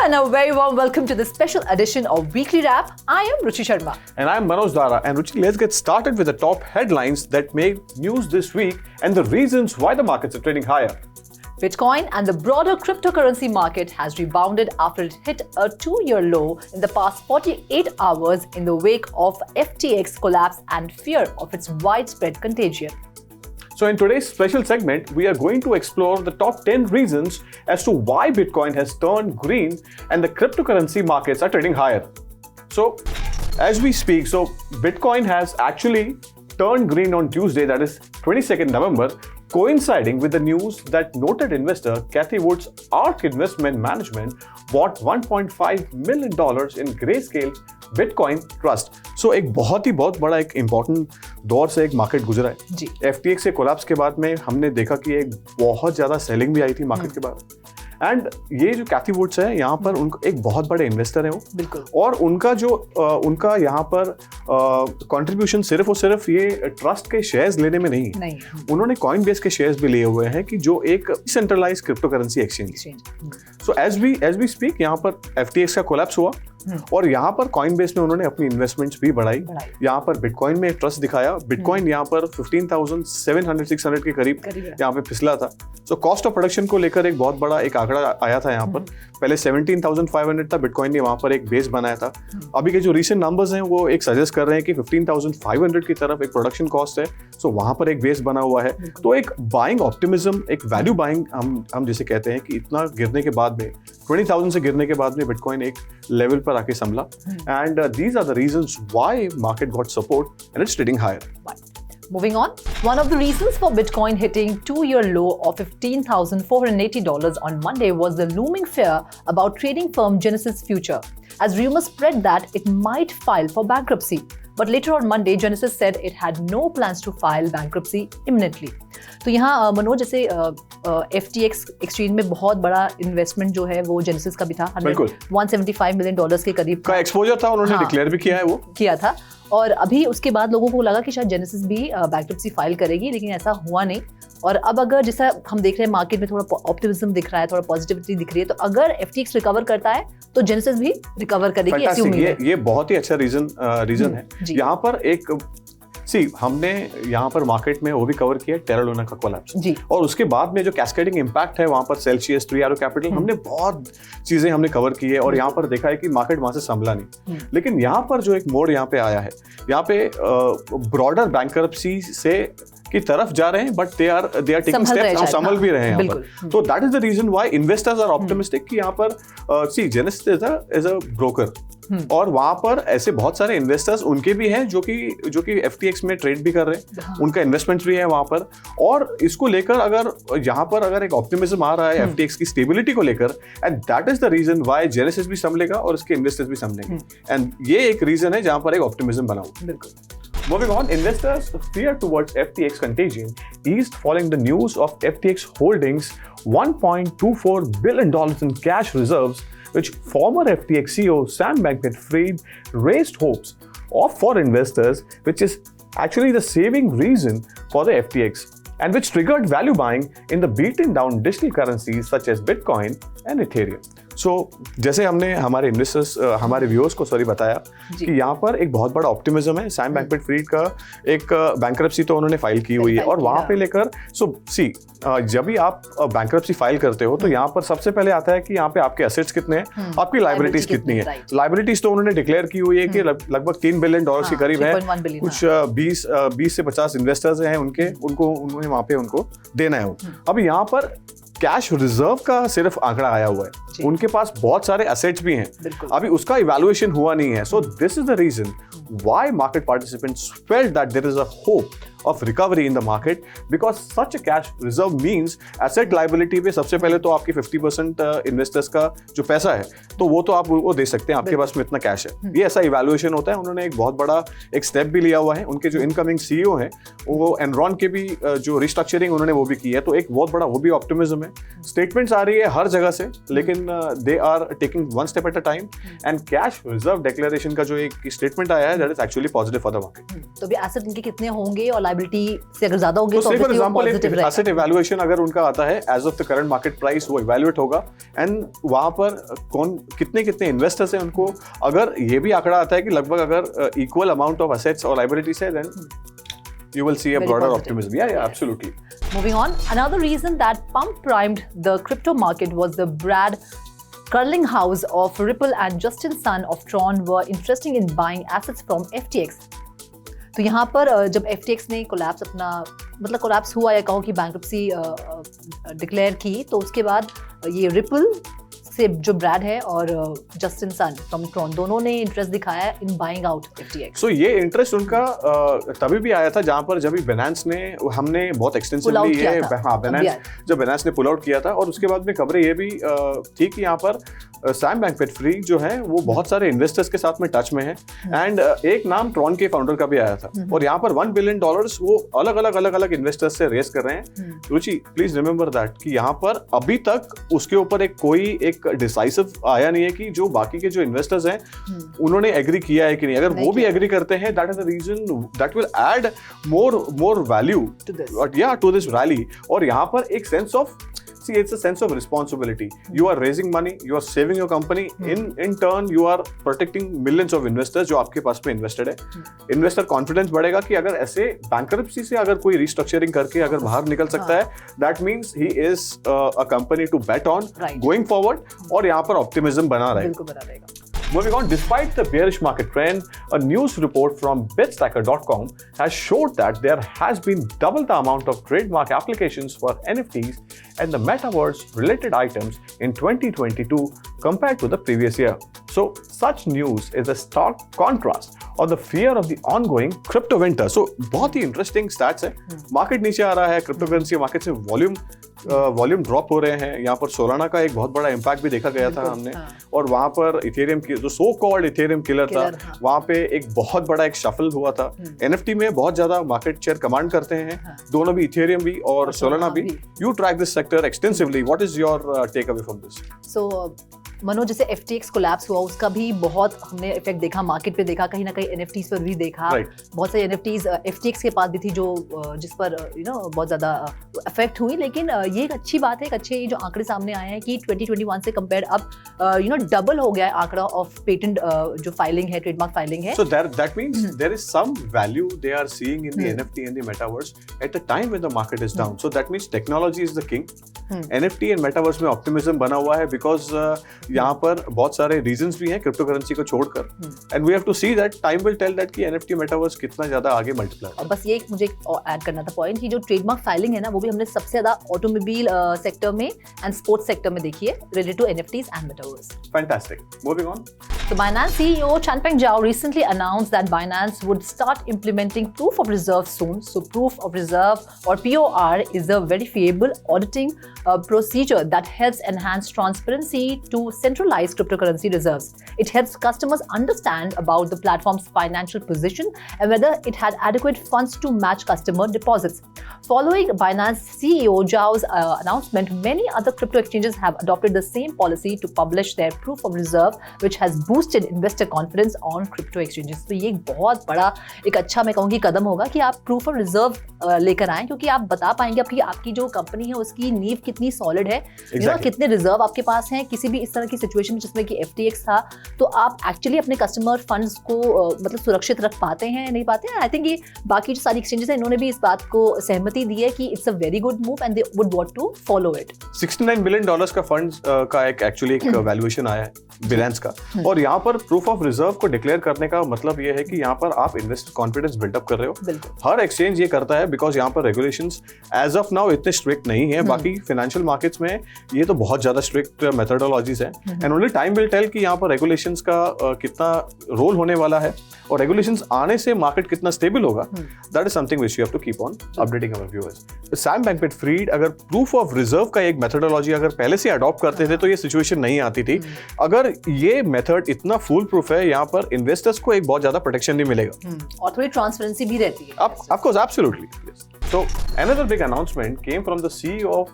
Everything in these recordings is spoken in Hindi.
and a very warm welcome to the special edition of Weekly Wrap. I am Ruchi Sharma. And I'm Manoj Dara. And Ruchi, let's get started with the top headlines that made news this week and the reasons why the markets are trading higher. Bitcoin and the broader cryptocurrency market has rebounded after it hit a 2-year low in the past 48 hours in the wake of FTX collapse and fear of its widespread contagion. So in today's special segment, we are going to explore the top 10 reasons as to why Bitcoin has turned green and the cryptocurrency markets are trading higher. So as we speak, Bitcoin has actually turned green on Tuesday, that is 22nd November, coinciding with the news that noted investor Cathie Wood's ARK Investment Management bought $1.5 million in Grayscale Bitcoin Trust. So एक बहुत बड़ा एक इम्पोर्टेंट दौर से एक मार्केट गुजरा है जी। FTX के कोलैप्स के बाद में हमने देखा कि एक बहुत ज़्यादा सेलिंग भी आई थी मार्केट के बाद। एंड ये जो कैथी वुड्स है यहाँ पर उनको एक बहुत बड़े इन्वेस्टर है वो बिल्कुल। और उनका यहाँ पर कंट्रीब्यूशन सिर्फ और सिर्फ ये ट्रस्ट के शेयर्स लेने में नहीं। उन्होंने कॉइनबेस के शेयर्स भी लिए हुए हैं कि जो एक centralized cryptocurrency exchange. So as we speak यहाँ पर FTX का कोलैप्स हुआ और यहाँ पर कॉइनबेस में उन्होंने अपनी इन्वेस्टमेंट्स भी बढ़ाई। यहाँ पर बिटकॉइन में ट्रस्ट दिखाया। बिटकॉइन यहाँ पर 15,700-600 के करीब यहाँ पे फिसला था। सो कॉस्ट ऑफ प्रोडक्शन को लेकर एक बहुत बड़ा एक आंकड़ा आया था यहाँ पर। पहले 17,500 था, बिटकॉइन ने वहाँ पर एक बेस बनाया था। अभी के जो रिसेंट नंबर्स हैं वो एक सजेस्ट कर रहे हैं कि 15,500 की तरफ एक प्रोडक्शन कॉस्ट है। सो वहाँ पर एक बेस बना हुआ है। तो एक बाइंग ऑप्टिमिज्म, एक वैल्यू बाइंग हम जिसे कहते हैं कि इतना गिरने के बाद में 20,000 से गिरने के बाद में बिटकॉइन एक लेवल पर आके संभला। And these are the reasons why market got support and it's trading higher. Moving on, one of the reasons for Bitcoin hitting 2-year low of $15,480 on Monday was the looming fear about trading firm Genesis Future, as rumors spread that it might file for bankruptcy. But later on Monday, Genesis said it had no plans to file bankruptcy imminently. तो यहाँ मनोज जैसे FTX एक्सचेंज में बहुत बड़ा इन्वेस्टमेंट जो है वो जेनेसिस का भी था। $175 मिलियन के करीब का एक्सपोजर था। उन्होंने डिक्लेयर भी किया है, वो किया था। और अभी उसके बाद लोगों को लगा कि शायद जेनेसिस भी बैंक्रप्सी फाइल करेगी, लेकिन ऐसा हुआ नहीं। और अब अगर जैसा हम देख रहे हैं मार्केट में थोड़ा ऑप्टिमिज्म दिख रहा है, थोड़ा पॉजिटिविटी दिख रही है, तो अगर FTX रिकवर करता है तो जेनेसिस भी रिकवर करेगी, ऐसी उम्मीद है। ये बहुत ही अच्छा रीजन है। यहाँ पर एक हमने यहाँ पर मार्केट में वो भी कवर किया टेरा लूना का कोलैप्स और उसके बाद में जो कैस्केडिंग इम्पैक्ट है वहाँ पर सेल्सियस, 3 Arrow कैपिटल, हमने बहुत चीजें हमने कवर की है और यहाँ पर देखा है कि मार्केट वहाँ से संभला नहीं। लेकिन यहाँ पर जो एक मोड़ यहाँ पे आया है, यहाँ पे ब्रॉडर बैंकरप्सी से की तरफ जा रहे हैं, but they are taking steps, हम संभल भी रहे हैं यहाँ पर। तो that is the reason why investors are optimistic कि यहाँ पर जेनेसिस इज अ ब्रोकर और वहां पर ऐसे बहुत सारे इन्वेस्टर्स उनके भी हैं जो कि FTX में ट्रेड भी कर रहे हैं, उनका इन्वेस्टमेंट्स भी है वहां पर। और इसको लेकर अगर एक ऑप्टिमिज्म आ रहा है FTX की स्टेबिलिटी को लेकर, and that is the reason why Genesis भी संभलेगा और इसके इन्वेस्टर्स भी संभलेंगे। एंड ये एक रीजन है जहां पर एक ऑप्टिमिज्म बना हुआ। बिल्कुल। Moving on, investors' fear towards FTX contagion eased following the news of FTX holdings $1.24 billion in cash reserves, which former FTX CEO Sam Bankman-Fried raised hopes of for investors, which is actually the saving reason for the FTX, and which triggered value buying in the beaten down digital currencies such as Bitcoin and Ethereum. जैसे हमने हमारे इन्वेस्टर्स, हमारे व्यूअर्स को बताया कि यहाँ पर एक बहुत बड़ा ऑप्टिमिज्म है। सैम बैnkman-फ्रीड का एक बैंक्रप्सी तो उन्होंने फाइल की हुई है और वहाँ पे लेकर जब भी आप बैंक्रप्सी फाइल करते हो तो यहाँ पर सबसे पहले आता है कि यहाँ पे आपके एसेट्स कितने हैं, आपकी लाइबिलिटीज कितनी है। लाइबिलिटीज तो उन्होंने डिक्लेयर की हुई है कि लगभग $3 बिलियन के करीब है। कुछ 20 से 50 इन्वेस्टर्स हैं उन्होंने वहाँ पे उनको देना है। अब यहाँ पर कैश रिजर्व का सिर्फ आंकड़ा आया हुआ है, उनके पास बहुत सारे एसेट्स भी हैं, अभी उसका इवैल्यूएशन हुआ नहीं है। So this is the reason why market participants felt that there is a hope of recovery in the market, because such a cash reserve means asset liability पे सबसे पहले तो आपकी 50% इन्वेस्टर्स का जो पैसा है तो वो तो आप वो दे सकते हैं, आपके पास में इतना कैश है। ये ऐसा इवैल्यूएशन होता है। उन्होंने एक बहुत बड़ा एक स्टेप भी लिया हुआ है। उनके जो इनकमिंग CEO हैं वो एनरॉन के भी जो रिस्ट्रक्चरिंग उन्होंने वो भी की है, तो एक बहुत बड़ा वो भी ऑप्टिमिज्म है। स्टेटमेंट्स आ रही है हर जगह से, लेकिन they are taking one step at a time, and cash reserve declaration का जो एक स्टेटमेंट आया है that is actually positive for the market. तो भी एसेट इनके कितने होंगे और लायबिलिटी से अगर ज्यादा होंगे तो तो फॉर एग्जांपल पॉजिटिव एक एसेट इवैल्यूएशन अगर उनका आता है as of the current market price, वो इवैल्यूएट होगा एंड वहां पर कौन कितने इन्वेस्टर्स हैं उनको, अगर ये भी आंकड़ा आता है कि लगभग अगर इक्वल अमाउंट ऑफ एसेट्स और लायबिलिटीज है, then you will see a Very broader positive. optimism. Yeah, absolutely. Moving on, another reason that pump primed the crypto market was the Brad Carlinghouse of Ripple and Justin Sun of Tron were interested in buying assets from FTX. तो यहाँ पर जब FTX ने कोलैप्स अपना मतलब कोलैप्स हुआ या कहो कि बैंक्रप्सी डिक्लेयर की, तो उसके बाद ये रिपल से जो ब्रैड है और जस्टिन सन फ्रॉम ट्रॉन दोनों ने इंटरेस्ट दिखाया in buying out FTX. So ये इंटरेस्ट उनका तभी भी आया था जहां पर जब Binance ने हमने बहुत एक्सटेंसिवली ये जब Binance ने पुल आउट किया था, और उसके बाद में खबरें ये भी थी कि यहाँ पर सैम बैंकमैन-फ्रिड जो है वो बहुत सारे इन्वेस्टर्स के साथ में टच में है एंड एक नाम ट्रॉन के फाउंडर का भी आया था, और यहाँ पर $1 बिलियन वो अलग-अलग इन्वेस्टर्स से रेस कर रहे हैं. रुचि, प्लीज रिमेंबर दैट कि यहाँ पर अभी तक उसके ऊपर कोई डिसाइसिव आया नहीं है कि जो बाकी के जो इन्वेस्टर्स हैं उन्होंने एग्री किया है कि नहीं. अगर वो भी एग्री करते हैं, that is the reason that will add more value to this rally. और यहाँ पर एक sense of it's a sense of responsibility. You are raising money, you are saving your company. In turn, you are protecting millions of investors जो आपके पास में invested है. Investor confidence बढ़ेगा कि अगर ऐसे bankruptcy से अगर कोई restructuring करके अगर बाहर निकल सकता है, that means he is a company to bet on going forward. और यहाँ पर optimism बना रहेगा. बिल्कुल बना रहेगा. Moving on, despite the bearish market trend, a news report from bitstacker.com has showed that there has been double the amount of trademark applications for NFTs and the metaverse related items in 2022 compared to the previous year. So, such news is a stark contrast on the fear of the ongoing crypto winter. So, बहुत ही interesting stats है. Market नीचे आ रहा है, cryptocurrency market से वॉल्यूम ड्रॉप हो रहे हैं. यहाँ पर सोलाना का एक बहुत बड़ा इम्पैक्ट भी देखा गया था हमने, और वहाँ पर इथेरियम की जो सो कॉल्ड इथेरियम किलर था, वहाँ पे एक बहुत बड़ा एक शफल हुआ था. एनएफटी में बहुत ज्यादा मार्केट शेयर कमांड करते हैं दोनों भी, इथेरियम भी और सोलाना भी. You track this sector extensively, what is your takeaway from this? So Manoj, जैसे FTX कोलैप्स हुआ उसका भी बहुत हमने इफेक्ट देखा, मार्केट पे देखा, कहीं ना कहीं NFTs पर भी देखा. बहुत सारी NFTs FTX के पास भी थी जो जिस पर बहुत ज्यादा इफेक्ट हुई. लेकिन ये एक अच्छी बात है, एक अच्छे जो आंकड़े सामने आए हैं कि 2021 से कंपेयर अब डबल हो गया है आंकड़ा ऑफ पेटेंट जो फाइलिंग है, ट्रेडमार्क फाइलिंग है. So that means there is some value they are seeing in the NFT and the metaverse at the time when the market is down. So that means technology is the king. NFT and metaverse में optimism बना हुआ है because यहाँ पर बहुत सारे रीजंस भी हैं क्रिप्टो करेंसी को छोड़कर, and we have to see that time will tell that कि एनएफटी मेटावर्स कितना ज्यादा आगे मल्टीप्लाई. और बस ये मुझे ऐड करना था पॉइंट कि जो ट्रेडमार्क फाइलिंग है ना, वो भी हमने सबसे ज्यादा ऑटोमोबाइल सेक्टर में एंड स्पोर्ट्स सेक्टर में देखी है related to NFTs and metaverse. Fantastic. Moving on. So Binance CEO Changpeng Zhao recently announced that Binance would start implementing proof of reserve soon. So proof of reserve or POR is a verifiable auditing procedure that helps enhance transparency to centralized cryptocurrency reserves. It helps customers understand about the platform's financial position and whether it had adequate funds to match customer deposits. Following Binance CEO Zhao's announcement, many other crypto exchanges have adopted the same policy to publish their proof of reserve, which has boosted investor confidence on crypto exchanges. तो ये एक बहुत बड़ा एक अच्छा मैं कहूँगी कदम होगा कि आप proof of reserve लेकर आएं, क्योंकि आप बता पाएंगे आपकी जो कंपनी है उसकी नींव कितनी सॉलिड है, कितने रिजर्व आपके पास हैं. किसी भी इस तरह की सिचुएशन में जिसमें कि FTX था, तो आप एक्चुअली अपने कस्टमर फंड्स को मतलब सुरक्षित रख पाते हैं नहीं पाते हैं. आई थिंक ये बाकी जो सारी एक्सचेंजेस हैं इन्होंने भी इस बात को सहमति दी है कि it's a very good move and they would want to follow it. $69 billion का फंड्स का एक्चुअली एक वैल्यूएशन आया है Binance का, और यहाँ पर प्रूफ ऑफ रिजर्व को डिक्लेयर करने का मतलब ये है कि यहाँ पर आप इन्वेस्टर कॉन्फिडेंस बिल्डअप कर रहे हो. हर एक्सचेंज ये करता है बिकॉज यहाँ पर रेगुलेशंस एज ऑफ नाउ इतने स्ट्रिक्ट नहीं है. बाकी फाइनेंशियल मार्केट्स में ये तो बहुत ज्यादा स्ट्रिक्ट मेथोडोलॉजीज है, and only time will tell कि यहाँ पर रेगुलेशंस का कितना रोल होने वाला है, और रेगुलेशंस आने से मार्केट कितना स्टेबल होगा. That is something which you have to keep on updating our viewers. Sam Bankman-Fried अगर प्रूफ ऑफ रिजर्व का एक मेथोडोलॉजी अगर पहले से अडॉप्ट करते थे तो ये सिचुएशन नहीं आती थी. अगर ये मेथड इतना फुल प्रूफ है, यहाँ पर इन्वेस्टर्स को एक बहुत ज्यादा प्रोटेक्शन भी मिलेगा और थोड़ी ट्रांसपेरेंसी भी रहती है. Of course, absolutely. Yes. So another big announcement came from the CEO of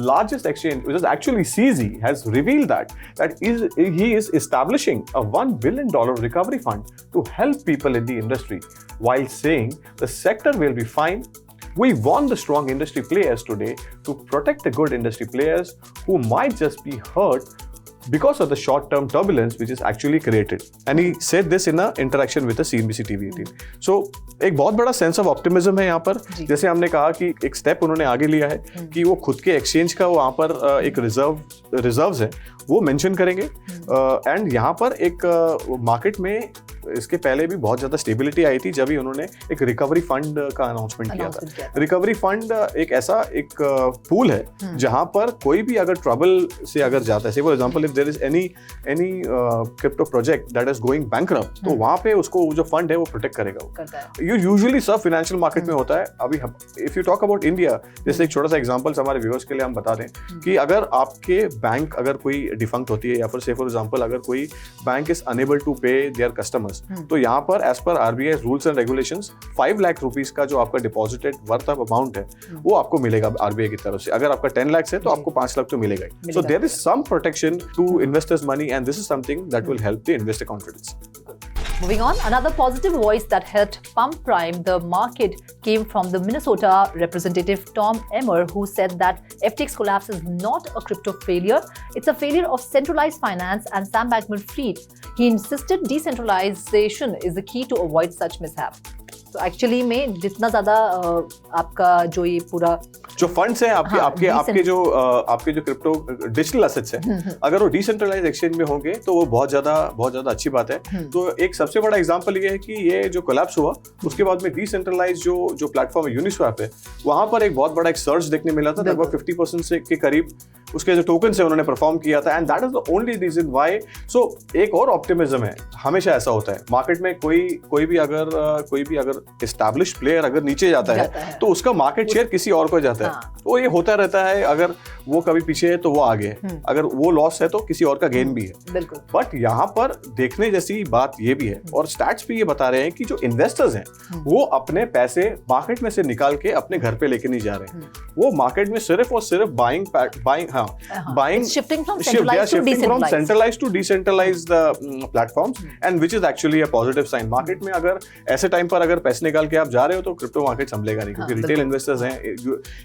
largest exchange, which is actually CZ, has revealed that he is establishing a $1 billion recovery fund to help people in the industry. while saying the sector will be fine. We want the strong industry players today to protect the good industry players who might just be hurt because of the short-term turbulence which is actually created. And he said this in an interaction with the CNBC TV18. So एक बहुत बड़ा सेंस ऑफ ऑप्टिमिज्म है यहाँ पर. जैसे हमने कहा कि एक स्टेप उन्होंने आगे लिया है कि वो खुद के एक्सचेंज का वहाँ पर एक रिजर्व्स है वो मेंशन करेंगे. एंड यहाँ पर एक मार्केट में इसके पहले भी बहुत ज़्यादा स्टेबिलिटी आई थी जब ही उन्होंने एक रिकवरी फंड का अनाउंसमेंट किया था. रिकवरी फंड एक ऐसा एक पूल है जहाँ पर कोई भी अगर ट्रबल से अगर जाता है, say for example if there is any crypto project that is going bankrupt, तो वहाँ पे उसको जो फंड है वो प्रोटेक्ट करेगा. ये यूजुअली सब फाइनेंशियल मार्केट में होता है. अभी if you talk about India, जैसे एक छोटा सा एग्जांपल हमारे व्यूअर्स के लिए हम बता दें कि अगर आपके बैंक अगर कोई डिफंक्ट होती है या फिर से फॉर एग्जांपल अगर कोई bank is unable to pay their customers, तो यहाँ पर as per RBI rules and regulations 5 lakh rupees का जो आपका डिपॉजिटेड वर्थ ऑफ अमाउंट है वो आपको मिलेगा आरबीआई की तरफ से. अगर आपका 10 लाख है तो आपको 5 लाख तो मिलेगा ही. So there is some protection to investors money and this is something that will help the investor confidence. Moving on, another positive voice that helped pump prime the market came from the Minnesota representative Tom Emmer, who said that FTX collapse is not a crypto failure, it's a failure of centralized finance and Sam Bankman-Fried. He insisted decentralization is the key to avoid such mishap. तो एक्चुअली में जितना ज़्यादा आपका जो ये पूरा जो फंड्स हैं आपके जो क्रिप्टो डिजिटल एसेट्स हैं, अगर वो डिसेंट्रलाइज एक्सचेंज में होंगे तो वो बहुत ज्यादा अच्छी बात है. तो एक सबसे बड़ा एग्जांपल ये है कि ये जो कोलैप्स हुआ उसके बाद में डिसेंट्रलाइज जो प्लेटफॉर्म है यूनिस्वैप है, वहां पर एक बहुत बड़ा एक सर्च देखने मिला था. लगभग 50% से के करीब उसके जो टोकन्स है उन्होंने परफॉर्म किया था. And that is the only reason why. सो एक और ऑप्टिमिज्म है, हमेशा ऐसा होता है मार्केट में, कोई भी अगर एस्टैब्लिश्ड प्लेयर अगर नीचे जाता है तो उसका मार्केट शेयर किसी और को जाता है. तो ये होता रहता है, अगर वो कभी पीछे है तो वो आगे है, अगर वो लॉस है तो किसी और का गेन भी है. बट यहाँ पर देखने जैसी बात ये भी है और स्टैट्स भी ये बता रहे हैं कि जो इन्वेस्टर्स हैं वो अपने पैसे मार्केट में से निकाल के अपने घर पे लेके नहीं जा रहे हैं. वो मार्केट में सिर्फ और सिर्फ buying shifting from centralized to decentralized platforms, and which is actually a positive sign. Market में अगर ऐसे टाइम पर अगर पैसे निकाल के आप जा रहे हो तो क्रिप्टो मार्केट संभलेगा नहीं, क्योंकि रिटेल इन्वेस्टर्स हैं,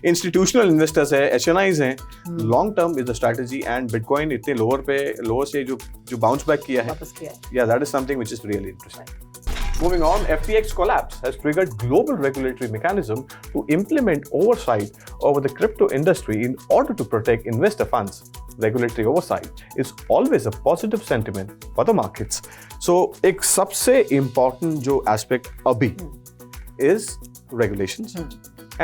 इंस्टीट्यूशनल इन्वेस्टर्स हैं, एचएनआईज हैं. Long term is the strategy. And bitcoin इतने लोअर से जो बाउंस बैक किया है, या that is something which is really interesting. Moving on, FTX collapse has triggered global regulatory mechanism to implement oversight over the crypto industry in order to protect investor funds. Regulatory oversight is always a positive sentiment for the markets. So, एक सबसे important जो aspect अभी is regulations.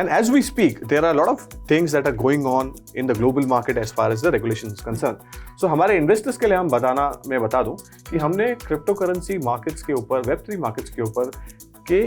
And as we speak, there are a lot of things that are going on in the global market as far as the regulation is concerned. So हमारे इन्वेस्टर्स के लिए मैं बता दूं कि हमने क्रिप्टो करेंसी मार्केट्स के ऊपर, वेब3 मार्केट्स के ऊपर के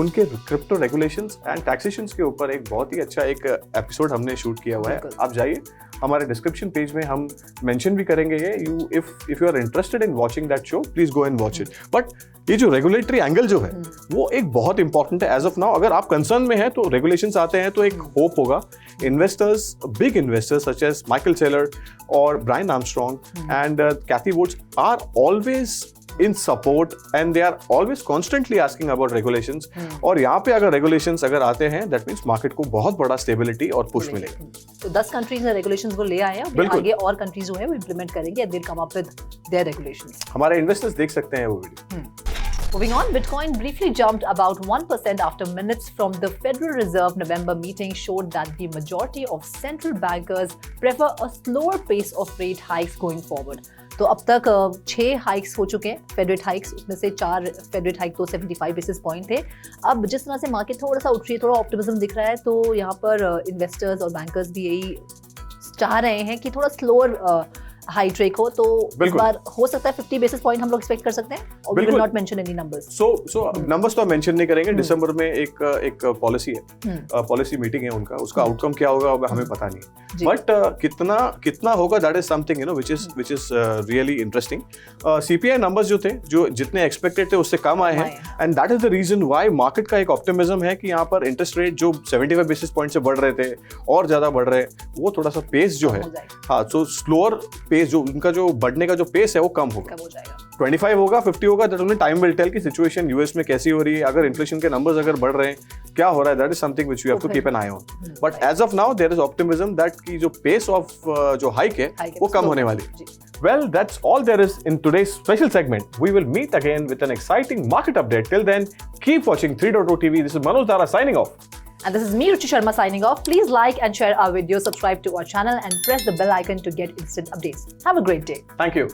उनके क्रिप्टो रेगुलेशंस एंड टैक्सेशंस के ऊपर एक बहुत ही अच्छा एक एपिसोड हमने शूट किया हुआ है. आप जाइए, हमारे डिस्क्रिप्शन पेज में हम मेंशन भी करेंगे ये. If you are interested in watching that show, please go and watch it. But ये जो रेगुलेटरी एंगल जो है वो एक बहुत इंपॉर्टेंट है एज ऑफ नाउ. अगर आप कंसर्न में हैं तो रेगुलेशंस आते हैं तो एक होप होगा. Investors, big investors such as Michael Saylor और Brian Armstrong and Cathy Woods are always in support and they are always constantly asking about regulations. और यहाँ पे अगर regulations अगर आते हैं, that means market को बहुत बड़ा stability और push मिलेगा. तो 10 countries ने regulations को ले आए हैं, और आगे और countries जो है वो implement करेंगे and they'll come up with their regulations. हमारे investors देख सकते हैं वो video. Moving on, Bitcoin briefly jumped about 1% after minutes from the Federal Reserve November meeting showed that the majority of central bankers prefer a slower pace of rate hikes going forward. तो अब तक 6 हाइक्स हो चुके हैं, फेड रेट हाइक्स, उसमें से 4 फेड रेट हाइक तो 75 बेसिस पॉइंट थे. अब जिस तरह से मार्केट थोड़ा सा उठ रही है, थोड़ा ऑप्टिमिज्म दिख रहा है, तो यहाँ पर इन्वेस्टर्स और बैंकर्स भी यही चाह रहे हैं कि थोड़ा स्लोअर हाई ट्रेक हो. तो इस बार हो सकता है 50 बेसिस पॉइंट हम लोग एक्सपेक्ट कर सकते हैं, और we will not mention any numbers. So numbers तो हम मेंशन नहीं करेंगे. दिसंबर में एक पॉलिसी है, पॉलिसी मीटिंग है उनका, उसका आउटकम क्या होगा हमें पता नहीं. बट कितना होगा, that is something you know which is really interesting. CPI numbers जो थे, जो जितने एक्सपेक्टेड थे उससे कम आए हैं, and that is the reason why market का एक ऑप्टिमिज्म है कि यहाँ पर इंटरेस्ट रेट जो 75 बेसिस पॉइंट से बढ़ रहे थे और ज्यादा बढ़ रहे, वो थोड़ा सा पेस जो है, हाँ, सो स्लोअर पेस, जो उनका जो बढ़ने का जो पेस है वो कम हो जाएगा. 25 होगा 50 होगा, that only time will tell कि सिचुएशन यूएस में कैसी हो रही है, अगर इन्फ्लेशन के नंबर्स अगर बढ़ रहे हैं, क्या हो रहा है, that is something which you have to keep an eye on. But as of now there is optimism that की जो पेस ऑफ जो हाइक है वो कम होने वाली है. Well, that's all there is in today's special segment. We will meet again with an exciting market update. Till then, keep watching 3.0 TV. This is Manoj Dara signing off. And this is me, Ruchi Sharma, signing off. Please like and share our video, subscribe to our channel, and press the bell icon to get instant updates. Have a great day. Thank you.